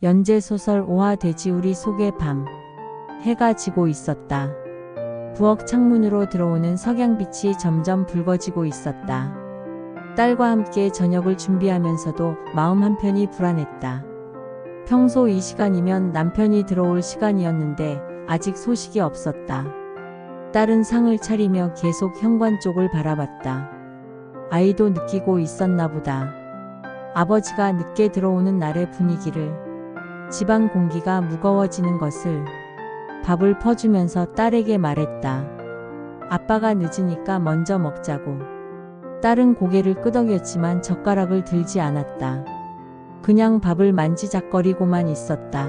연재소설 오화 돼지우리 속의 밤. 해가 지고 있었다. 부엌 창문으로 들어오는 석양빛이 점점 붉어지고 있었다. 딸과 함께 저녁을 준비하면서도 마음 한편이 불안했다. 평소 이 시간이면 남편이 들어올 시간이었는데 아직 소식이 없었다. 딸은 상을 차리며 계속 현관 쪽을 바라봤다. 아이도 느끼고 있었나 보다. 아버지가 늦게 들어오는 날의 분위기를, 집안 공기가 무거워지는 것을. 밥을 퍼주면서 딸에게 말했다. 아빠가 늦으니까 먼저 먹자고. 딸은 고개를 끄덕였지만 젓가락을 들지 않았다. 그냥 밥을 만지작거리고만 있었다.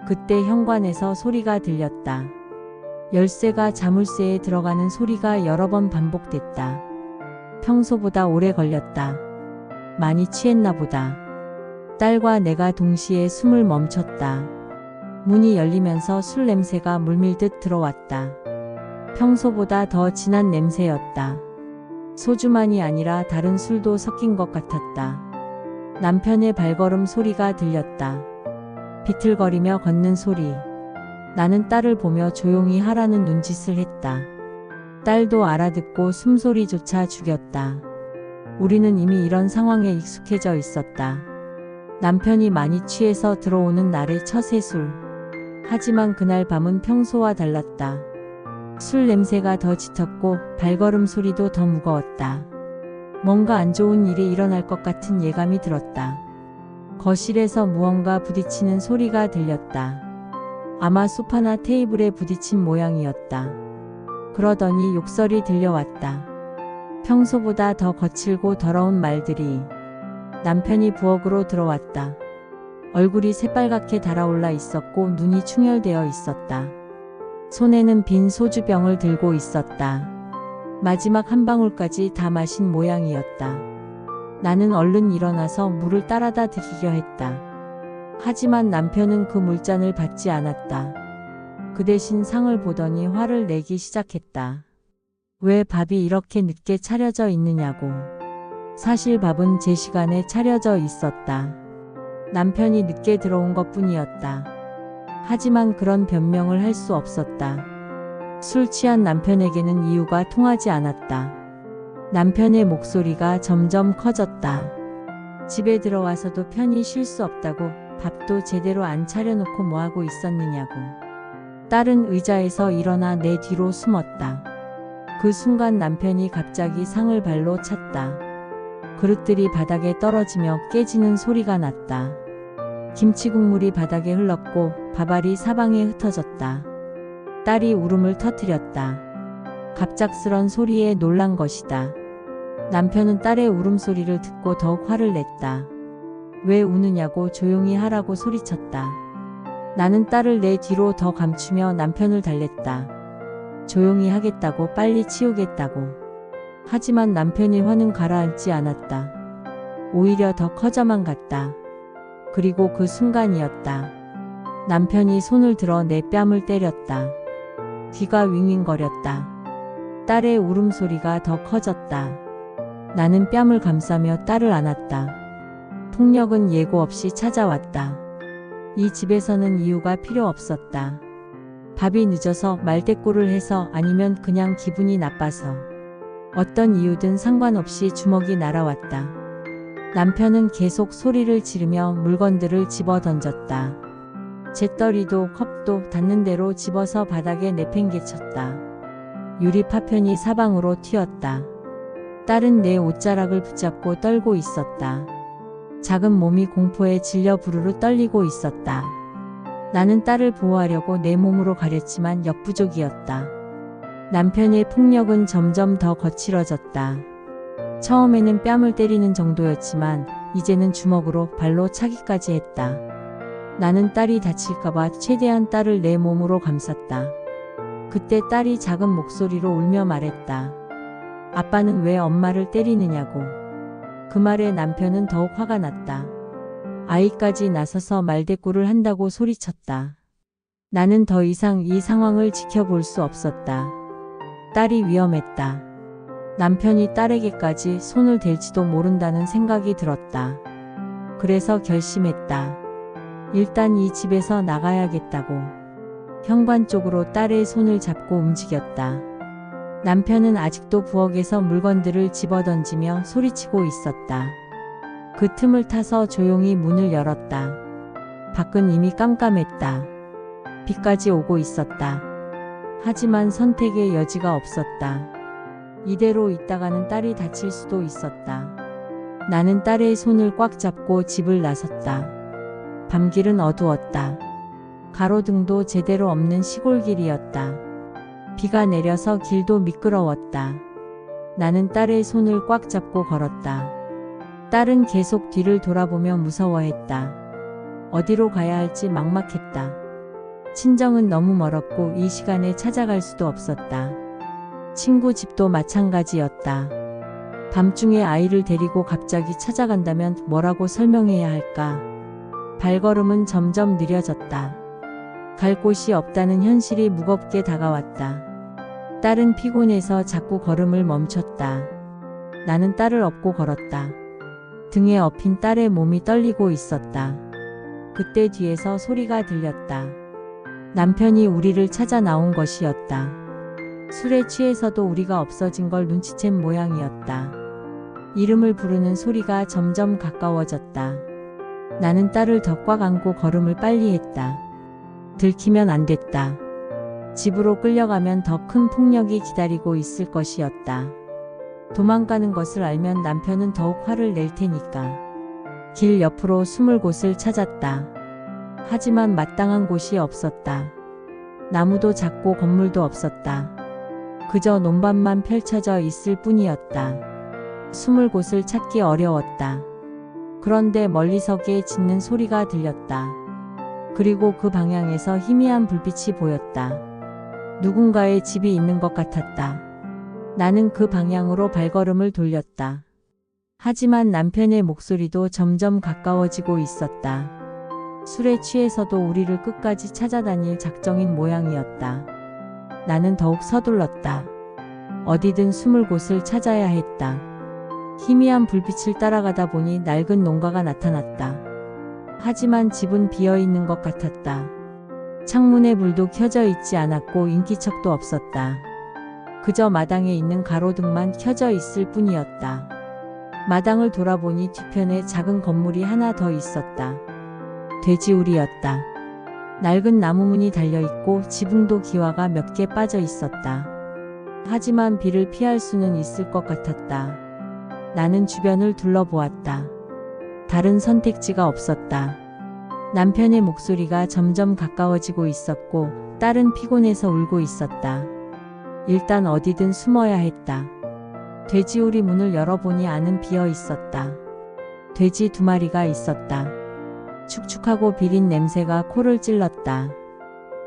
그때 현관에서 소리가 들렸다. 열쇠가 자물쇠에 들어가는 소리가 여러 번 반복됐다. 평소보다 오래 걸렸다. 많이 취했나 보다. 딸과 내가 동시에 숨을 멈췄다. 문이 열리면서 술 냄새가 물밀듯 들어왔다. 평소보다 더 진한 냄새였다. 소주만이 아니라 다른 술도 섞인 것 같았다. 남편의 발걸음 소리가 들렸다. 비틀거리며 걷는 소리. 나는 딸을 보며 조용히 하라는 눈짓을 했다. 딸도 알아듣고 숨소리조차 죽였다. 우리는 이미 이런 상황에 익숙해져 있었다. 남편이 많이 취해서 들어오는 날의 첫 새술. 하지만 그날 밤은 평소와 달랐다. 술 냄새가 더 짙었고 발걸음 소리도 더 무거웠다. 뭔가 안 좋은 일이 일어날 것 같은 예감이 들었다. 거실에서 무언가 부딪히는 소리가 들렸다. 아마 소파나 테이블에 부딪힌 모양이었다. 그러더니 욕설이 들려왔다. 평소보다 더 거칠고 더러운 말들이. 남편이 부엌으로 들어왔다. 얼굴이 새빨갛게 달아올라 있었고 눈이 충혈되어 있었다. 손에는 빈 소주병을 들고 있었다. 마지막 한 방울까지 다 마신 모양이었다. 나는 얼른 일어나서 물을 따라다 드리려 했다. 하지만 남편은 그 물잔을 받지 않았다. 그 대신 상을 보더니 화를 내기 시작했다. 왜 밥이 이렇게 늦게 차려져 있느냐고. 사실 밥은 제 시간에 차려져 있었다. 남편이 늦게 들어온 것뿐이었다. 하지만 그런 변명을 할 수 없었다. 술 취한 남편에게는 이유가 통하지 않았다. 남편의 목소리가 점점 커졌다. 집에 들어와서도 편히 쉴 수 없다고, 밥도 제대로 안 차려놓고 뭐하고 있었느냐고. 딸은 의자에서 일어나 내 뒤로 숨었다. 그 순간 남편이 갑자기 상을 발로 찼다. 그릇들이 바닥에 떨어지며 깨지는 소리가 났다. 김치 국물이 바닥에 흘렀고 밥알이 사방에 흩어졌다. 딸이 울음을 터뜨렸다. 갑작스런 소리에 놀란 것이다. 남편은 딸의 울음소리를 듣고 더욱 화를 냈다. 왜 우느냐고 조용히 하라고 소리쳤다. 나는 딸을 내 뒤로 더 감추며 남편을 달랬다. 조용히 하겠다고, 빨리 치우겠다고. 하지만 남편의 화는 가라앉지 않았다. 오히려 더 커져만 갔다. 그리고 그 순간이었다. 남편이 손을 들어 내 뺨을 때렸다. 귀가 윙윙거렸다. 딸의 울음소리가 더 커졌다. 나는 뺨을 감싸며 딸을 안았다. 폭력은 예고 없이 찾아왔다. 이 집에서는 이유가 필요 없었다. 밥이 늦어서 말대꾸를 해서, 아니면 그냥 기분이 나빠서. 어떤 이유든 상관없이 주먹이 날아왔다. 남편은 계속 소리를 지르며 물건들을 집어 던졌다. 재떨이도 컵도 닿는 대로 집어서 바닥에 내팽개쳤다. 유리 파편이 사방으로 튀었다. 딸은 내 옷자락을 붙잡고 떨고 있었다. 작은 몸이 공포에 질려 부르르 떨리고 있었다. 나는 딸을 보호하려고 내 몸으로 가렸지만 역부족이었다. 남편의 폭력은 점점 더 거칠어졌다. 처음에는 뺨을 때리는 정도였지만 이제는 주먹으로 발로 차기까지 했다. 나는 딸이 다칠까봐 최대한 딸을 내 몸으로 감쌌다. 그때 딸이 작은 목소리로 울며 말했다. 아빠는 왜 엄마를 때리느냐고. 그 말에 남편은 더욱 화가 났다. 아이까지 나서서 말대꾸를 한다고 소리쳤다. 나는 더 이상 이 상황을 지켜볼 수 없었다. 딸이 위험했다. 남편이 딸에게까지 손을 댈지도 모른다는 생각이 들었다. 그래서 결심했다. 일단 이 집에서 나가야겠다고 현관 쪽으로 딸의 손을 잡고 움직였다. 남편은 아직도 부엌에서 물건들을 집어던지며 소리치고 있었다. 그 틈을 타서 조용히 문을 열었다. 밖은 이미 깜깜했다. 비까지 오고 있었다. 하지만 선택의 여지가 없었다. 이대로 있다가는 딸이 다칠 수도 있었다. 나는 딸의 손을 꽉 잡고 집을 나섰다. 밤길은 어두웠다. 가로등도 제대로 없는 시골길이었다. 비가 내려서 길도 미끄러웠다. 나는 딸의 손을 꽉 잡고 걸었다. 딸은 계속 뒤를 돌아보며 무서워했다. 어디로 가야 할지 막막했다. 친정은 너무 멀었고 이 시간에 찾아갈 수도 없었다. 친구 집도 마찬가지였다. 밤중에 아이를 데리고 갑자기 찾아간다면 뭐라고 설명해야 할까? 발걸음은 점점 느려졌다. 갈 곳이 없다는 현실이 무겁게 다가왔다. 딸은 피곤해서 자꾸 걸음을 멈췄다. 나는 딸을 업고 걸었다. 등에 업힌 딸의 몸이 떨리고 있었다. 그때 뒤에서 소리가 들렸다. 남편이 우리를 찾아 나온 것이었다. 술에 취해서도 우리가 없어진 걸 눈치챈 모양이었다. 이름을 부르는 소리가 점점 가까워졌다. 나는 딸을 더 꽉 안고 걸음을 빨리 했다. 들키면 안 됐다. 집으로 끌려가면 더 큰 폭력이 기다리고 있을 것이었다. 도망가는 것을 알면 남편은 더욱 화를 낼 테니까. 길 옆으로 숨을 곳을 찾았다. 하지만 마땅한 곳이 없었다. 나무도 작고 건물도 없었다. 그저 논밭만 펼쳐져 있을 뿐이었다. 숨을 곳을 찾기 어려웠다. 그런데 멀리서게 짖는 소리가 들렸다. 그리고 그 방향에서 희미한 불빛이 보였다. 누군가의 집이 있는 것 같았다. 나는 그 방향으로 발걸음을 돌렸다. 하지만 남편의 목소리도 점점 가까워지고 있었다. 술에 취해서도 우리를 끝까지 찾아다닐 작정인 모양이었다. 나는 더욱 서둘렀다. 어디든 숨을 곳을 찾아야 했다. 희미한 불빛을 따라가다 보니 낡은 농가가 나타났다. 하지만 집은 비어있는 것 같았다. 창문에 불도 켜져 있지 않았고 인기척도 없었다. 그저 마당에 있는 가로등만 켜져 있을 뿐이었다. 마당을 돌아보니 뒤편에 작은 건물이 하나 더 있었다. 돼지우리였다. 낡은 나무문이 달려있고 지붕도 기와가 몇 개 빠져 있었다. 하지만 비를 피할 수는 있을 것 같았다. 나는 주변을 둘러보았다. 다른 선택지가 없었다. 남편의 목소리가 점점 가까워지고 있었고 딸은 피곤해서 울고 있었다. 일단 어디든 숨어야 했다. 돼지우리 문을 열어보니 안은 비어 있었다. 돼지 2마리가 있었다. 축축하고 비린 냄새가 코를 찔렀다.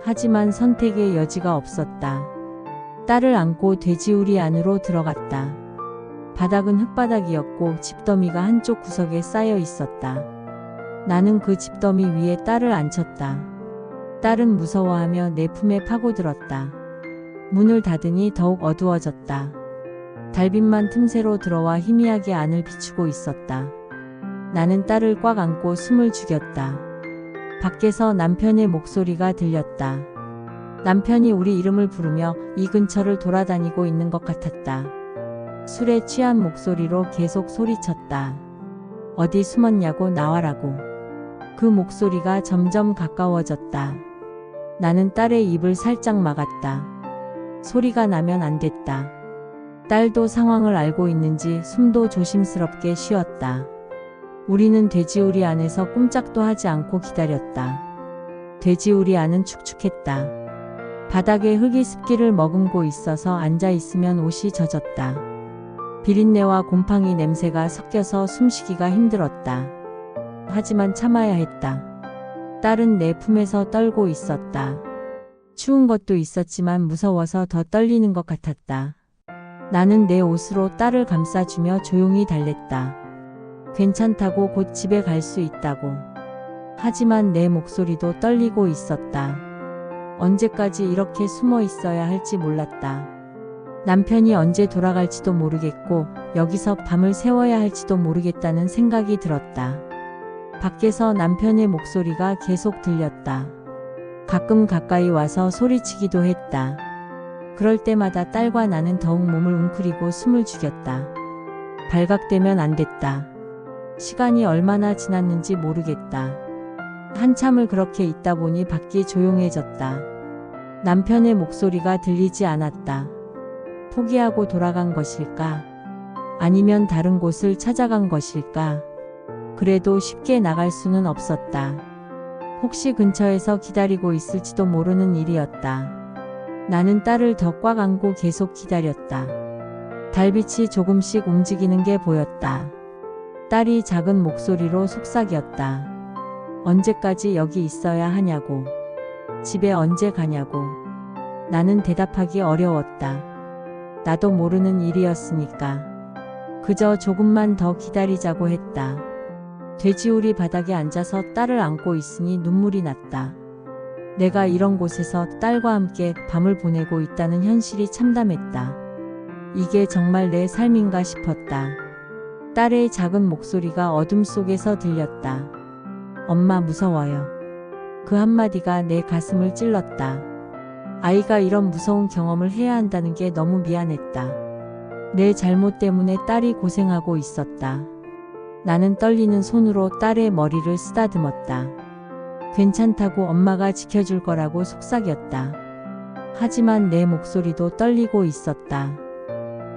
하지만 선택의 여지가 없었다. 딸을 안고 돼지우리 안으로 들어갔다. 바닥은 흙바닥이었고 집더미가 한쪽 구석에 쌓여 있었다. 나는 그 집더미 위에 딸을 앉혔다. 딸은 무서워하며 내 품에 파고들었다. 문을 닫으니 더욱 어두워졌다. 달빛만 틈새로 들어와 희미하게 안을 비추고 있었다. 나는 딸을 꽉 안고 숨을 죽였다. 밖에서 남편의 목소리가 들렸다. 남편이 우리 이름을 부르며 이 근처를 돌아다니고 있는 것 같았다. 술에 취한 목소리로 계속 소리쳤다. 어디 숨었냐고 나와라고. 그 목소리가 점점 가까워졌다. 나는 딸의 입을 살짝 막았다. 소리가 나면 안 됐다. 딸도 상황을 알고 있는지 숨도 조심스럽게 쉬었다. 우리는 돼지우리 안에서 꼼짝도 하지 않고 기다렸다. 돼지우리 안은 축축했다. 바닥에 흙이 습기를 머금고 있어서 앉아있으면 옷이 젖었다. 비린내와 곰팡이 냄새가 섞여서 숨쉬기가 힘들었다. 하지만 참아야 했다. 딸은 내 품에서 떨고 있었다. 추운 것도 있었지만 무서워서 더 떨리는 것 같았다. 나는 내 옷으로 딸을 감싸주며 조용히 달랬다. 괜찮다고 곧 집에 갈 수 있다고. 하지만 내 목소리도 떨리고 있었다. 언제까지 이렇게 숨어 있어야 할지 몰랐다. 남편이 언제 돌아갈지도 모르겠고 여기서 밤을 새워야 할지도 모르겠다는 생각이 들었다. 밖에서 남편의 목소리가 계속 들렸다. 가끔 가까이 와서 소리치기도 했다. 그럴 때마다 딸과 나는 더욱 몸을 웅크리고 숨을 죽였다. 발각되면 안 됐다. 시간이 얼마나 지났는지 모르겠다. 한참을 그렇게 있다 보니 밖이 조용해졌다. 남편의 목소리가 들리지 않았다. 포기하고 돌아간 것일까? 아니면 다른 곳을 찾아간 것일까? 그래도 쉽게 나갈 수는 없었다. 혹시 근처에서 기다리고 있을지도 모르는 일이었다. 나는 딸을 더 꽉 안고 계속 기다렸다. 달빛이 조금씩 움직이는 게 보였다. 딸이 작은 목소리로 속삭였다. 언제까지 여기 있어야 하냐고. 집에 언제 가냐고. 나는 대답하기 어려웠다. 나도 모르는 일이었으니까. 그저 조금만 더 기다리자고 했다. 돼지우리 바닥에 앉아서 딸을 안고 있으니 눈물이 났다. 내가 이런 곳에서 딸과 함께 밤을 보내고 있다는 현실이 참담했다. 이게 정말 내 삶인가 싶었다. 딸의 작은 목소리가 어둠 속에서 들렸다. 엄마 무서워요. 그 한마디가 내 가슴을 찔렀다. 아이가 이런 무서운 경험을 해야 한다는 게 너무 미안했다. 내 잘못 때문에 딸이 고생하고 있었다. 나는 떨리는 손으로 딸의 머리를 쓰다듬었다. 괜찮다고 엄마가 지켜줄 거라고 속삭였다. 하지만 내 목소리도 떨리고 있었다.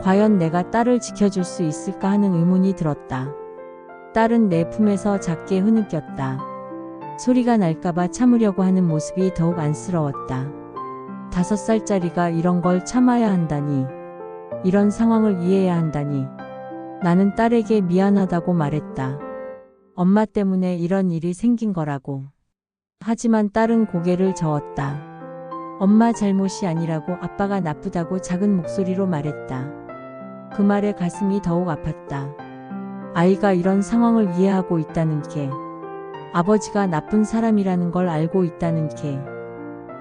과연 내가 딸을 지켜줄 수 있을까 하는 의문이 들었다. 딸은 내 품에서 작게 흐느꼈다. 소리가 날까봐 참으려고 하는 모습이 더욱 안쓰러웠다. 5살짜리가 이런 걸 참아야 한다니. 이런 상황을 이해해야 한다니. 나는 딸에게 미안하다고 말했다. 엄마 때문에 이런 일이 생긴 거라고. 하지만 딸은 고개를 저었다. 엄마 잘못이 아니라고 아빠가 나쁘다고 작은 목소리로 말했다. 그 말에 가슴이 더욱 아팠다. 아이가 이런 상황을 이해하고 있다는 게, 아버지가 나쁜 사람이라는 걸 알고 있다는 게,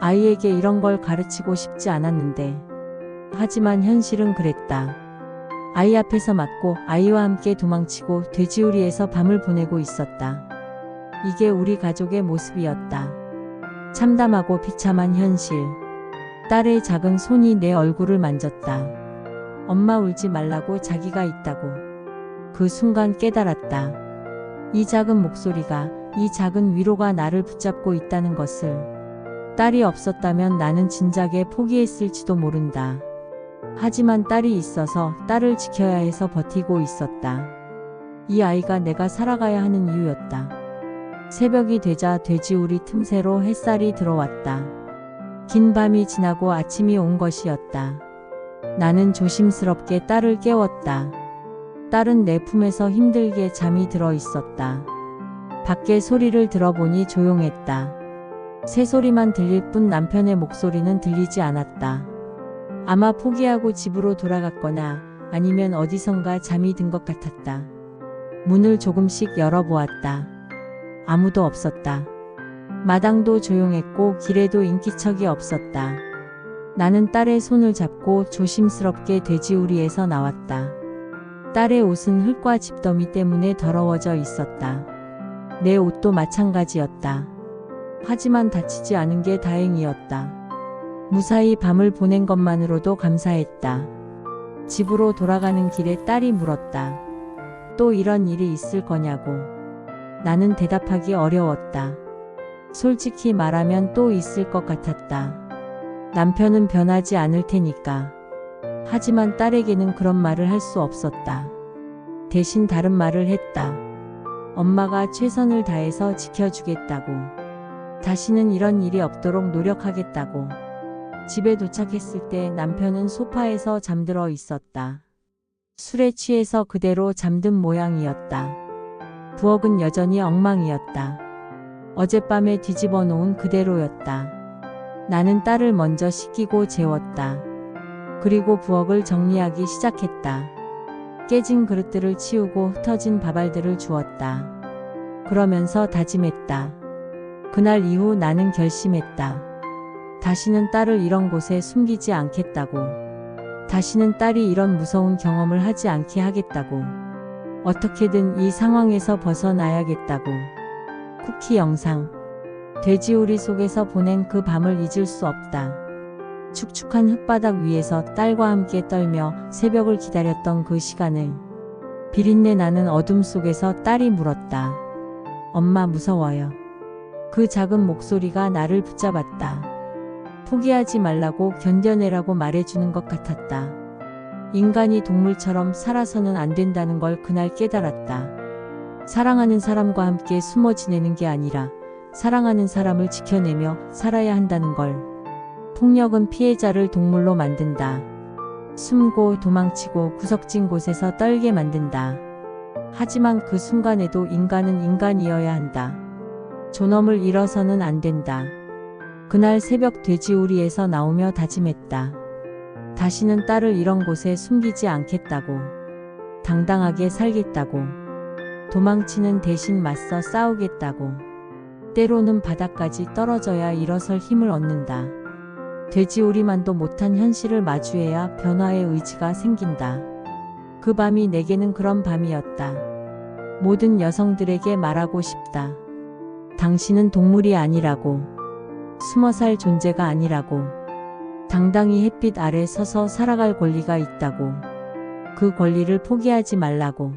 아이에게 이런 걸 가르치고 싶지 않았는데, 하지만 현실은 그랬다. 아이 앞에서 맞고 아이와 함께 도망치고 돼지우리에서 밤을 보내고 있었다. 이게 우리 가족의 모습이었다. 참담하고 비참한 현실. 딸의 작은 손이 내 얼굴을 만졌다. 엄마 울지 말라고 자기가 있다고. 그 순간 깨달았다. 이 작은 목소리가, 이 작은 위로가 나를 붙잡고 있다는 것을. 딸이 없었다면 나는 진작에 포기했을지도 모른다. 하지만 딸이 있어서 딸을 지켜야 해서 버티고 있었다. 이 아이가 내가 살아가야 하는 이유였다. 새벽이 되자 돼지우리 틈새로 햇살이 들어왔다. 긴 밤이 지나고 아침이 온 것이었다. 나는 조심스럽게 딸을 깨웠다. 딸은 내 품에서 힘들게 잠이 들어 있었다. 밖에 소리를 들어보니 조용했다. 새소리만 들릴 뿐 남편의 목소리는 들리지 않았다. 아마 포기하고 집으로 돌아갔거나 아니면 어디선가 잠이 든 것 같았다. 문을 조금씩 열어보았다. 아무도 없었다. 마당도 조용했고 길에도 인기척이 없었다. 나는 딸의 손을 잡고 조심스럽게 돼지우리에서 나왔다. 딸의 옷은 흙과 집더미 때문에 더러워져 있었다. 내 옷도 마찬가지였다. 하지만 다치지 않은 게 다행이었다. 무사히 밤을 보낸 것만으로도 감사했다. 집으로 돌아가는 길에 딸이 물었다. 또 이런 일이 있을 거냐고. 나는 대답하기 어려웠다. 솔직히 말하면 또 있을 것 같았다. 남편은 변하지 않을 테니까. 하지만 딸에게는 그런 말을 할 수 없었다. 대신 다른 말을 했다. 엄마가 최선을 다해서 지켜주겠다고. 다시는 이런 일이 없도록 노력하겠다고. 집에 도착했을 때 남편은 소파에서 잠들어 있었다. 술에 취해서 그대로 잠든 모양이었다. 부엌은 여전히 엉망이었다. 어젯밤에 뒤집어 놓은 그대로였다. 나는 딸을 먼저 씻기고 재웠다. 그리고 부엌을 정리하기 시작했다. 깨진 그릇들을 치우고 흩어진 밥알들을 주웠다. 그러면서 다짐했다. 그날 이후 나는 결심했다. 다시는 딸을 이런 곳에 숨기지 않겠다고. 다시는 딸이 이런 무서운 경험을 하지 않게 하겠다고. 어떻게든 이 상황에서 벗어나야겠다고. 쿠키 영상. 돼지우리 속에서 보낸 그 밤을 잊을 수 없다. 축축한 흙바닥 위에서 딸과 함께 떨며 새벽을 기다렸던 그 시간을. 비린내 나는 어둠 속에서 딸이 물었다. 엄마 무서워요. 그 작은 목소리가 나를 붙잡았다. 포기하지 말라고 견뎌내라고 말해주는 것 같았다. 인간이 동물처럼 살아서는 안 된다는 걸 그날 깨달았다. 사랑하는 사람과 함께 숨어 지내는 게 아니라 사랑하는 사람을 지켜내며 살아야 한다는 걸. 폭력은 피해자를 동물로 만든다. 숨고 도망치고 구석진 곳에서 떨게 만든다. 하지만 그 순간에도 인간은 인간이어야 한다. 존엄을 잃어서는 안 된다. 그날 새벽 돼지우리에서 나오며 다짐했다. 다시는 딸을 이런 곳에 숨기지 않겠다고. 당당하게 살겠다고. 도망치는 대신 맞서 싸우겠다고. 때로는 바닥까지 떨어져야 일어설 힘을 얻는다. 돼지우리만도 못한 현실을 마주해야 변화의 의지가 생긴다. 그 밤이 내게는 그런 밤이었다. 모든 여성들에게 말하고 싶다. 당신은 동물이 아니라고. 숨어 살 존재가 아니라고. 당당히 햇빛 아래 서서 살아갈 권리가 있다고. 그 권리를 포기하지 말라고.